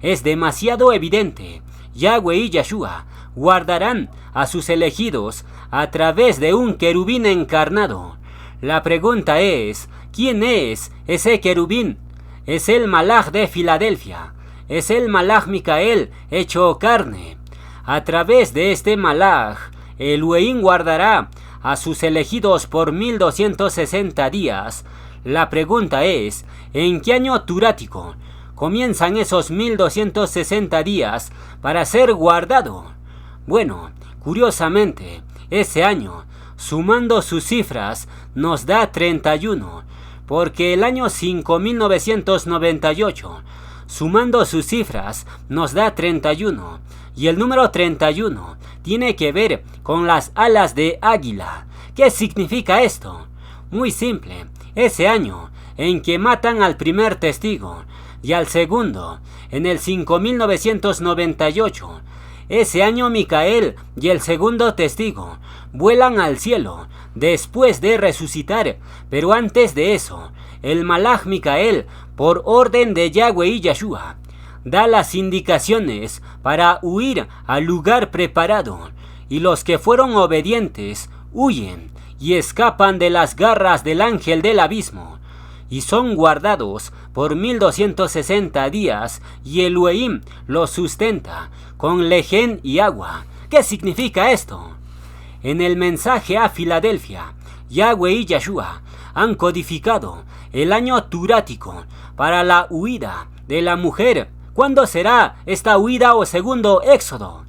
A: Es demasiado evidente. Yahweh y Yeshua guardarán a sus elegidos a través de un querubín encarnado. La pregunta es, ¿quién es ese querubín? Es el Malaj de Filadelfia. Es el Malaj Micael hecho carne. A través de este Malaj, Elohim guardará a sus elegidos por 1260 días. La pregunta es, ¿en qué año turático comienzan esos 1260 días para ser guardado? Bueno, curiosamente, ese año, sumando sus cifras, nos da 31, porque el año 5998, sumando sus cifras, nos da 31, y el número 31 tiene que ver con las alas de águila. ¿Qué significa esto? Muy simple, ese año en que matan al primer testigo y al segundo, en el 5998, ese año Micael y el segundo testigo vuelan al cielo después de resucitar, pero antes de eso, el Malaj Micael, por orden de Yahweh y Yeshua, da las indicaciones para huir al lugar preparado, y los que fueron obedientes huyen y escapan de las garras del ángel del abismo, y son guardados por 1260 días, y Elohim los sustenta con lején y agua. ¿Qué significa esto? En el mensaje a Filadelfia, Yahweh y Yeshua han codificado el año turático para la huida de la mujer. ¿Cuándo será esta huida o segundo éxodo?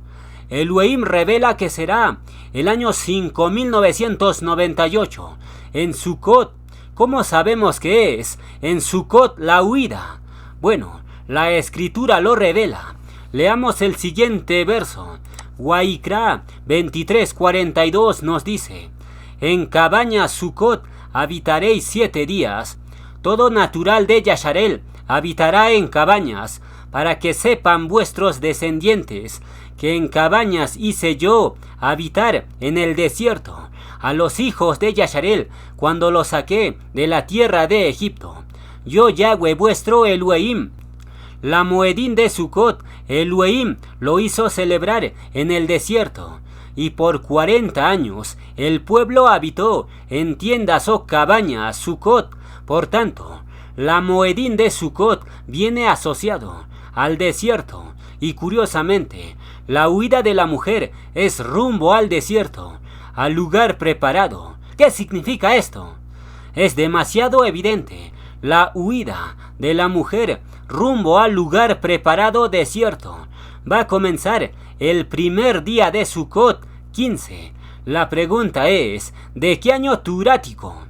A: Elohim revela que será el año 5998, en Sukkot. ¿Cómo sabemos que es en Sukkot la huida? Bueno, la escritura lo revela. Leamos el siguiente verso. Waikra 23:42 nos dice, en cabañas Sukkot habitaréis 7 días. Todo natural de Yasharel habitará en cabañas, para que sepan vuestros descendientes que en cabañas hice yo habitar en el desierto a los hijos de Yasharel cuando los saqué de la tierra de Egipto. Yo Yahweh vuestro Elohim. La Moedín de Sukkot, Elohim lo hizo celebrar en el desierto, y por 40 años el pueblo habitó en tiendas o cabañas Sukkot. Por tanto, la Moedín de Sukkot viene asociado al desierto, y curiosamente, la huida de la mujer es rumbo al desierto, al lugar preparado. ¿Qué significa esto? Es demasiado evidente. La huida de la mujer rumbo al lugar preparado desierto va a comenzar el primer día de Sukkot 15. La pregunta es, ¿de qué año turático?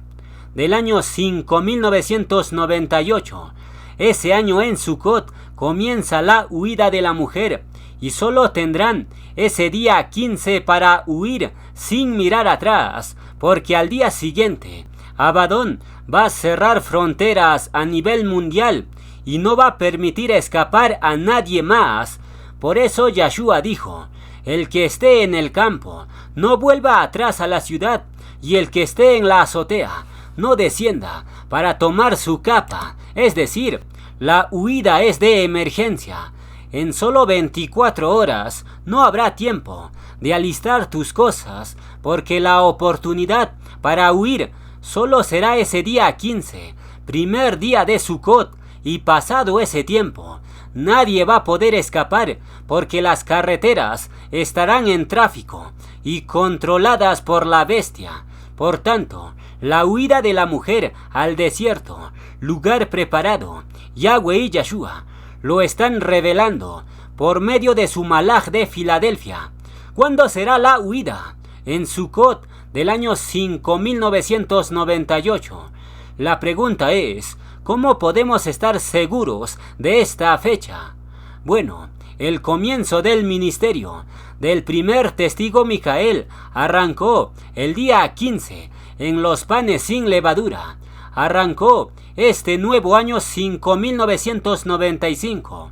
A: Del año 5998. ese año en Sucot comienza la huida de la mujer, y solo tendrán ese día 15 para huir sin mirar atrás, porque al día siguiente Abadón va a cerrar fronteras a nivel mundial y no va a permitir escapar a nadie más. Por eso Yahshua dijo: el que esté en el campo no vuelva atrás a la ciudad, y el que esté en la azotea no descienda para tomar su capa. Es decir, la huida es de emergencia. En solo 24 horas no habrá tiempo de alistar tus cosas, porque la oportunidad para huir solo será ese día 15, primer día de Sucot, y pasado ese tiempo nadie va a poder escapar, porque las carreteras estarán en tráfico y controladas por la bestia. Por tanto, la huida de la mujer al desierto, lugar preparado, Yahweh y Yahshua lo están revelando por medio de su malaj de Filadelfia. ¿Cuándo será la huida? En Sucot del año 5998. La pregunta es: ¿cómo podemos estar seguros de esta fecha? Bueno, el comienzo del ministerio del primer testigo Micael arrancó el día 15 en los panes sin levadura. Arrancó este nuevo año 5995,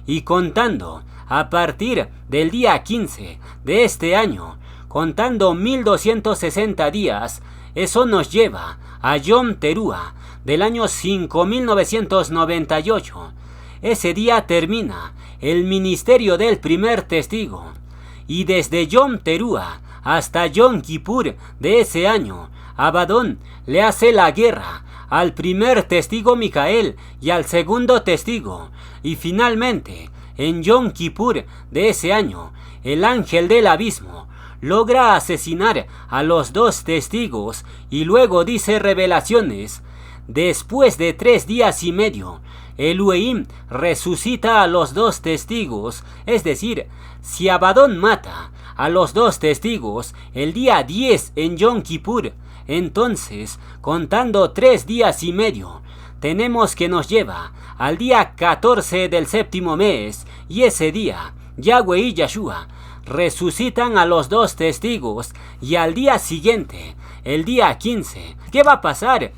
A: y contando a partir del día 15 de este año, contando 1260 días, eso nos lleva a Yom Teruah del año 5998. Ese día termina el ministerio del primer testigo, y desde Yom Teruah hasta Yom Kippur de ese año, Abadón le hace la guerra al primer testigo Micael y al segundo testigo, y finalmente en Yom Kippur de ese año, el ángel del abismo logra asesinar a los dos testigos, y luego dice Revelaciones: después de 3 días y medio, Elohim resucita a los dos testigos. Es decir, si Abadón mata a los dos testigos el día 10 en Yom Kippur, entonces, contando 3 días y medio, tenemos que nos lleva al día 14 del séptimo mes, y ese día Yahweh y Yahshua resucitan a los dos testigos, y al día siguiente, el día 15, ¿qué va a pasar?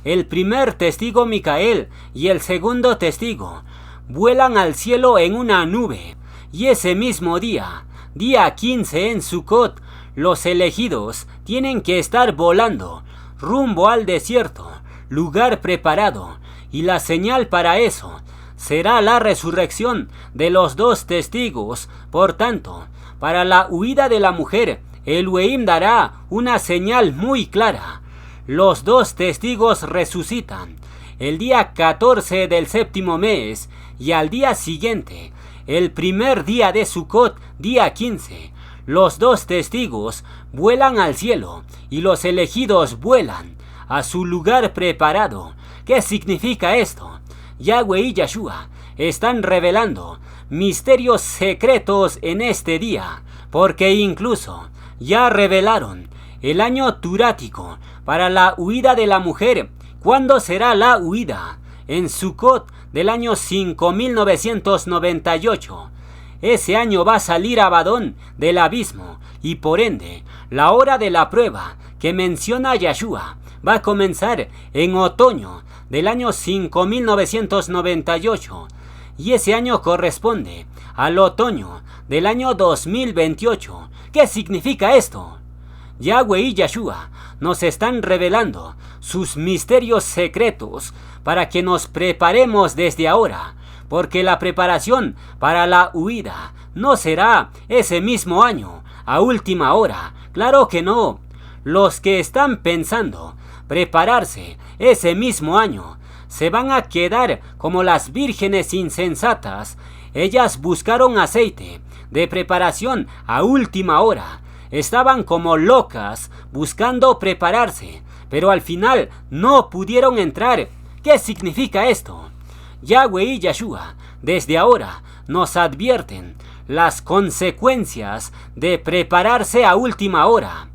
A: El primer testigo Micael y el segundo testigo vuelan al cielo en una nube, y ese mismo día, día 15 en Sucot, los elegidos tienen que estar volando rumbo al desierto, lugar preparado, y la señal para eso será la resurrección de los dos testigos. Por tanto, para la huida de la mujer, Elohim dará una señal muy clara. Los dos testigos resucitan el día 14 del séptimo mes, y al día siguiente, el primer día de Sucot, día 15, los dos testigos vuelan al cielo, y los elegidos vuelan a su lugar preparado. ¿Qué significa esto? Yahweh y Yahshua están revelando misterios secretos en este día, porque incluso ya revelaron el año turático para la huida de la mujer. ¿Cuándo será la huida? En Sucot del año 5998. Ese año va a salir Abadón del abismo, y por ende, la hora de la prueba que menciona Yahshua va a comenzar en otoño del año 5998, y ese año corresponde al otoño del año 2028. ¿Qué significa esto? Yahweh y Yahshua nos están revelando sus misterios secretos para que nos preparemos desde ahora, porque la preparación para la huida no será ese mismo año, a última hora. Claro que no. Los que están pensando prepararse ese mismo año se van a quedar como las vírgenes insensatas. Ellas buscaron aceite de preparación a última hora. Estaban como locas buscando prepararse, pero al final no pudieron entrar. ¿Qué significa esto? Yahweh y Yahshua desde ahora nos advierten las consecuencias de prepararse a última hora.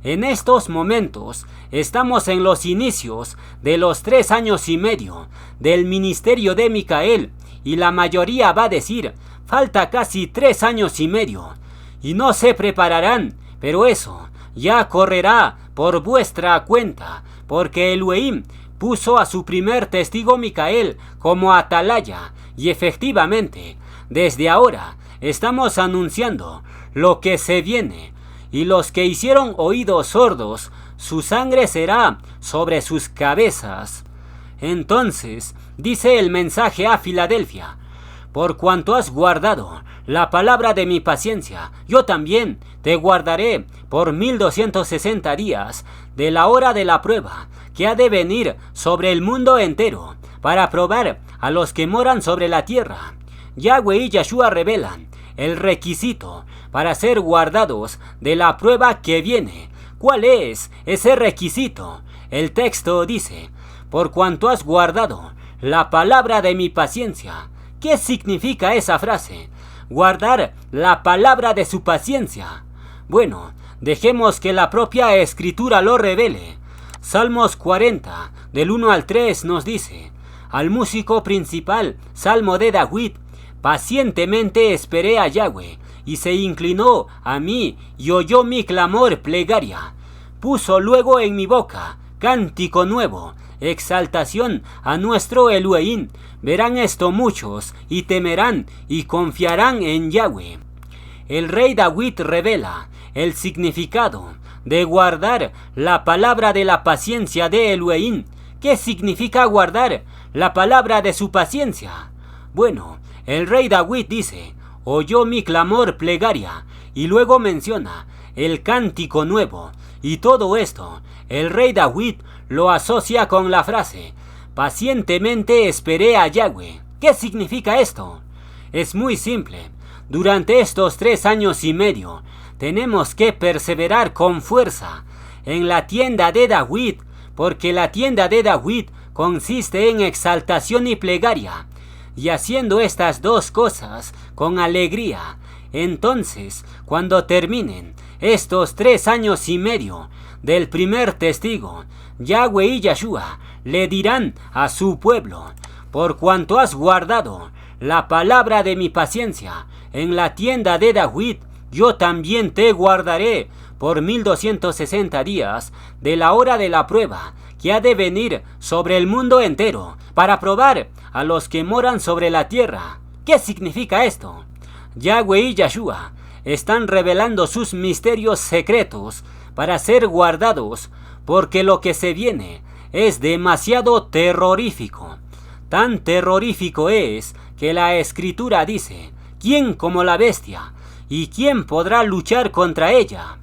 A: En estos momentos estamos en los inicios de los 3 años y medio del ministerio de Micael, y la mayoría va a decir, falta casi 3 años y medio, y no se prepararán, pero eso ya correrá por vuestra cuenta, porque Elohim puso a su primer testigo Micael como atalaya, y efectivamente, desde ahora estamos anunciando lo que se viene, y los que hicieron oídos sordos, su sangre será sobre sus cabezas. Entonces, dice el mensaje a Filadelfia, por cuanto has guardado la palabra de mi paciencia, yo también te guardaré por 1260 días de la hora de la prueba que ha de venir sobre el mundo entero para probar a los que moran sobre la tierra. Yahweh y Yeshua revelan el requisito para ser guardados de la prueba que viene. ¿Cuál es ese requisito? El texto dice, por cuanto has guardado la palabra de mi paciencia. ¿Qué significa esa frase? Guardar la palabra de su paciencia. Bueno, dejemos que la propia escritura lo revele. Salmos 40, del 1 al 3 nos dice, al músico principal, Salmo de David, pacientemente esperé a Yahweh, y se inclinó a mí y oyó mi clamor plegaria. Puso luego en mi boca cántico nuevo, exaltación a nuestro Elohim. Verán esto muchos y temerán y confiarán en Yahweh. El rey David revela el significado de guardar la palabra de la paciencia de Elohim. ¿Qué significa guardar la palabra de su paciencia? Bueno, el rey David dice, oyó mi clamor plegaria, y luego menciona el cántico nuevo, y todo esto el rey David lo asocia con la frase, pacientemente esperé a Yahweh. ¿Qué significa esto? Es muy simple. Durante estos 3 años y medio tenemos que perseverar con fuerza en la tienda de David, porque la tienda de David consiste en exaltación y plegaria, y haciendo estas dos cosas con alegría. Entonces, cuando terminen estos 3 años y medio del primer testigo, Yahweh y Yeshua le dirán a su pueblo, por cuanto has guardado la palabra de mi paciencia en la tienda de David, yo también te guardaré por 1260 días de la hora de la prueba que ha de venir sobre el mundo entero para probar a los que moran sobre la tierra. ¿Qué significa esto? Yahweh y Yeshua están revelando sus misterios secretos para ser guardados, porque lo que se viene es demasiado terrorífico. Tan terrorífico es que la Escritura dice, ¿quién como la bestia? ¿Y quién podrá luchar contra ella?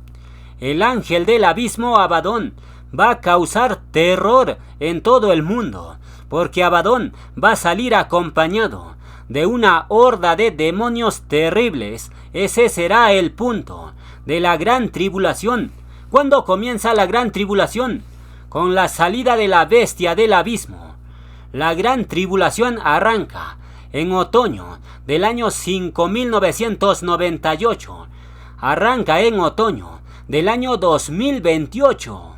A: El ángel del abismo Abadón va a causar terror en todo el mundo, porque Abadón va a salir acompañado de una horda de demonios terribles. Ese será el punto de la gran tribulación. ¿Cuándo comienza la gran tribulación? Con la salida de la bestia del abismo. La gran tribulación arranca en otoño del año 5998. Arranca en otoño del año 2028.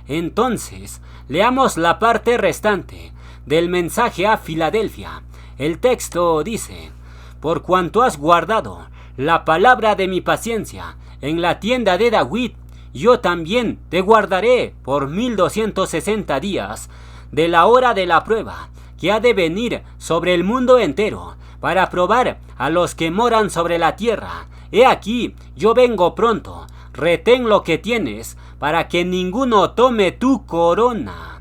A: Entonces, leamos la parte restante del mensaje a Filadelfia. El texto dice, por cuanto has guardado la palabra de mi paciencia en la tienda de David, yo también te guardaré por 1260 días de la hora de la prueba que ha de venir sobre el mundo entero para probar a los que moran sobre la tierra. He aquí, yo vengo pronto, retén lo que tienes para que ninguno tome tu corona.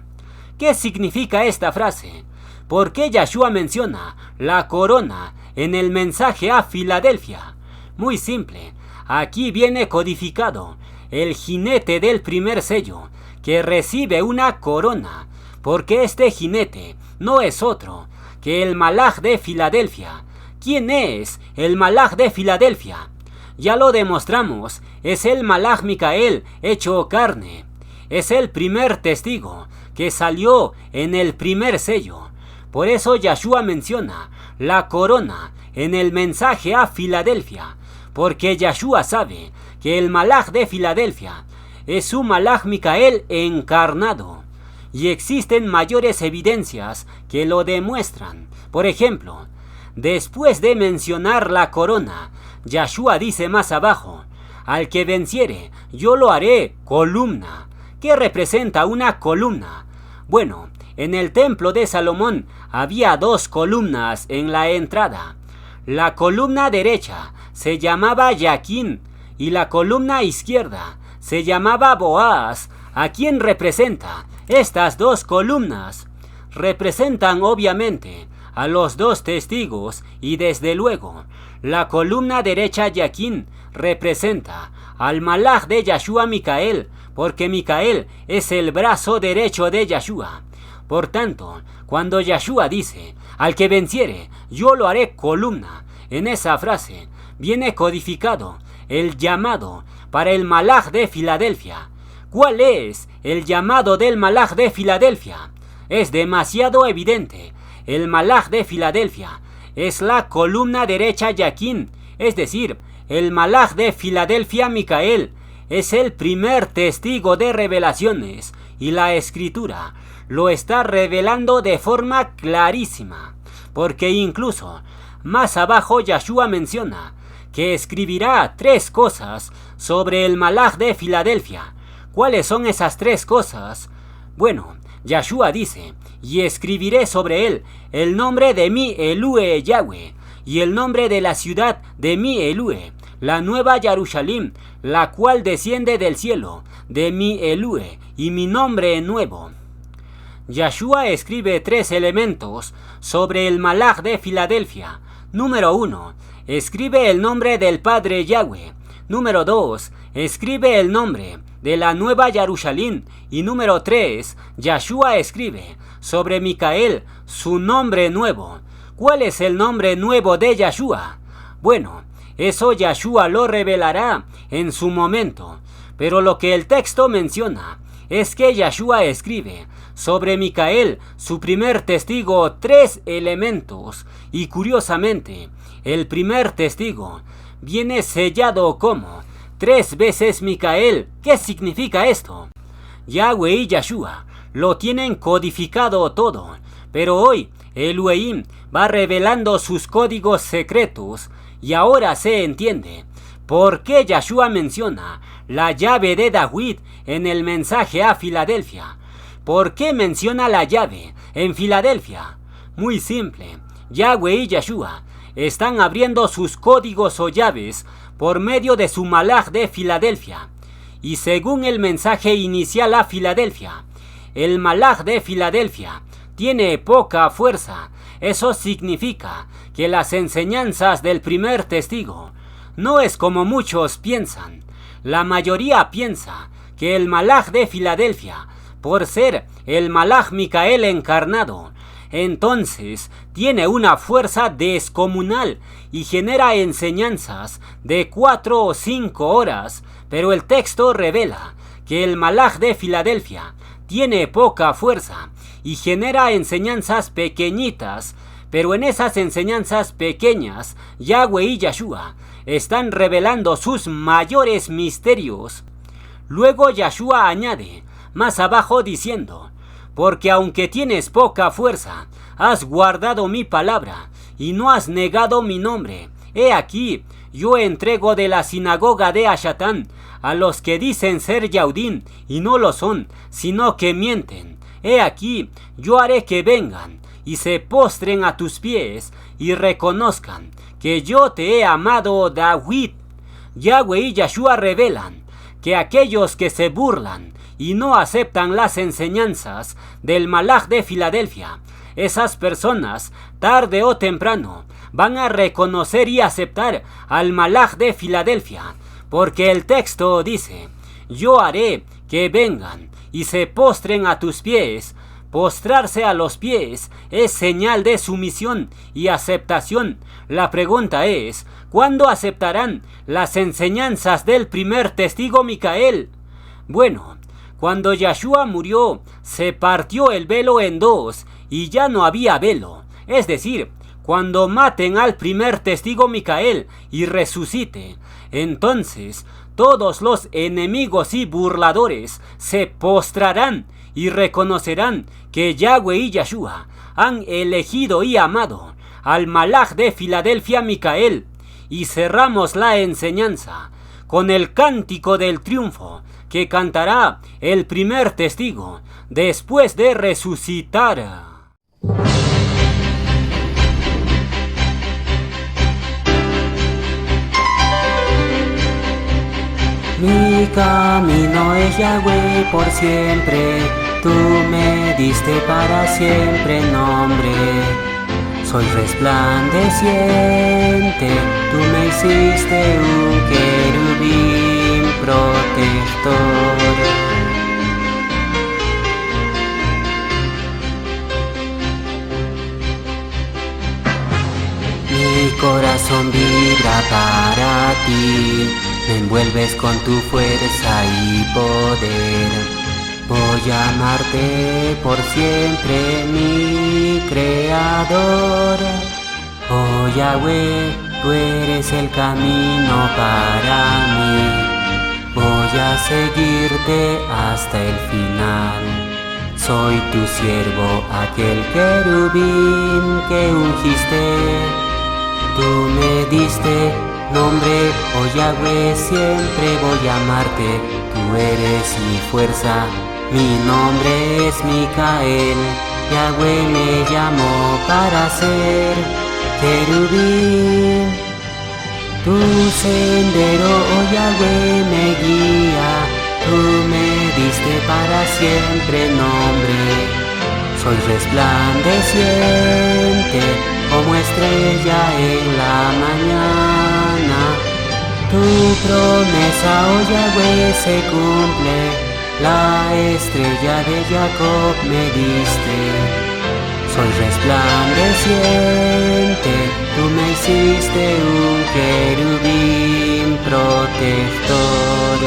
A: ¿Qué significa esta frase? ¿Por qué Yeshua menciona la corona en el mensaje a Filadelfia? Muy simple, aquí viene codificado el jinete del primer sello, que recibe una corona, porque este jinete no es otro que el Malaj de Filadelfia. ¿Quién es el Malaj de Filadelfia? Ya lo demostramos, es el Malaj Micael hecho carne. Es el primer testigo que salió en el primer sello. Por eso Yeshua menciona la corona en el mensaje a Filadelfia, porque Yeshua sabe que el Malaj de Filadelfia es un Malaj Micael encarnado. Y existen mayores evidencias que lo demuestran. Por ejemplo, después de mencionar la corona, Yahshua dice más abajo: al que venciere, yo lo haré columna. ¿Qué representa una columna? Bueno, en el templo de Salomón había 2 columnas en la entrada. La columna derecha se llamaba Yaquín y la columna izquierda se llamaba Boaz. ¿A quién representa? Estas 2 columnas representan obviamente a los 2 testigos y desde luego la columna derecha Yaquín representa al Malaj de Yahshua Micael, porque Micael es el brazo derecho de Yahshua. Por tanto, cuando Yahshua dice: al que venciere, yo lo haré columna, en esa frase viene codificado el llamado para el Malaj de Filadelfia. ¿Cuál es el llamado del Malaj de Filadelfia? Es demasiado evidente. El Malaj de Filadelfia es la columna derecha Yaquín, es decir, el Malaj de Filadelfia Micael es el primer testigo de revelaciones y la Escritura lo está revelando de forma clarísima, porque incluso más abajo Yahshua menciona que escribirá 3 cosas sobre el Malaj de Filadelfia. ¿Cuáles son esas 3 cosas? Bueno, Yahshua dice: y escribiré sobre él el nombre de mi Elue Yahweh, y el nombre de la ciudad de mi Elue, la nueva Jerusalén, la cual desciende del cielo, de mi Elue, y mi nombre nuevo. Yahshua escribe 3 elementos sobre el Malaj de Filadelfia. Número 1, escribe el nombre del Padre Yahweh. Número 2, escribe el nombre de la nueva Jerusalén. Y número 3, Yahshua escribe sobre Micael su nombre nuevo. ¿Cuál es el nombre nuevo de Yahshua? Bueno, eso Yahshua lo revelará en su momento. Pero lo que el texto menciona es que Yahshua escribe sobre Micael, su primer testigo, 3 elementos. Y curiosamente, el primer testigo viene sellado como 3 veces Micael. ¿Qué significa esto? Yahweh y Yahshua lo tienen codificado todo, pero hoy Elohim va revelando sus códigos secretos y ahora se entiende por qué Yahshua menciona la llave de David en el mensaje a Filadelfia. ¿Por qué menciona la llave en Filadelfia? Muy simple, Yahweh y Yahshua están abriendo sus códigos o llaves por medio de su Malaj de Filadelfia. Y según el mensaje inicial a Filadelfia, el Malaj de Filadelfia tiene poca fuerza. Eso significa que las enseñanzas del primer testigo no es como muchos piensan. La mayoría piensa que el Malaj de Filadelfia, por ser el Malaj Micael encarnado, entonces tiene una fuerza descomunal y genera enseñanzas de 4 o 5 horas, pero el texto revela que el Malaj de Filadelfia tiene poca fuerza y genera enseñanzas pequeñitas, pero en esas enseñanzas pequeñas, Yahweh y Yahshua están revelando sus mayores misterios. Luego Yahshua añade más abajo diciendo: porque aunque tienes poca fuerza, has guardado mi palabra y no has negado mi nombre. He aquí, yo entrego de la sinagoga de Ashatán a los que dicen ser Yaudín y no lo son, sino que mienten. He aquí, yo haré que vengan y se postren a tus pies y reconozcan que yo te he amado, David. Yahweh y Yahshua revelan que aquellos que se burlan y no aceptan las enseñanzas del Malaj de Filadelfia, esas personas, tarde o temprano, van a reconocer y aceptar al Malaj de Filadelfia, porque el texto dice: yo haré que vengan y se postren a tus pies. Postrarse a los pies es señal de sumisión y aceptación. La pregunta es: ¿cuándo aceptarán las enseñanzas del primer testigo Micael? Bueno, cuando Yahshua murió, se partió el velo en 2 y ya no había velo. Es decir, cuando maten al primer testigo Micael y resucite, entonces todos los enemigos y burladores se postrarán y reconocerán que Yahweh y Yahshua han elegido y amado al Malaj de Filadelfia Micael. Y cerramos la enseñanza con el cántico del triunfo que cantará el primer testigo después de resucitar.
B: Mi camino es Yahweh por siempre, tú me diste para siempre nombre. Soy resplandeciente, tú me hiciste un querubín protector. Mi corazón vibra para ti, me envuelves con tu fuerza y poder. Voy a amarte por siempre, mi creador. Oh Yahweh, tú eres el camino para mí. Voy a seguirte hasta el final. Soy tu siervo, aquel querubín que ungiste. Tú me diste nombre, oh Yahweh, siempre voy a amarte. Tú eres mi fuerza, mi nombre es Micael. Yahweh me llamó para ser querubín. Tu sendero, oh Yahweh, me guía. Tú me diste para siempre nombre. Soy resplandeciente como estrella en la mañana. Tu promesa, oh Yahweh, se cumple. La estrella de Jacob me diste. Soy resplandeciente, tú me hiciste un querubín protector.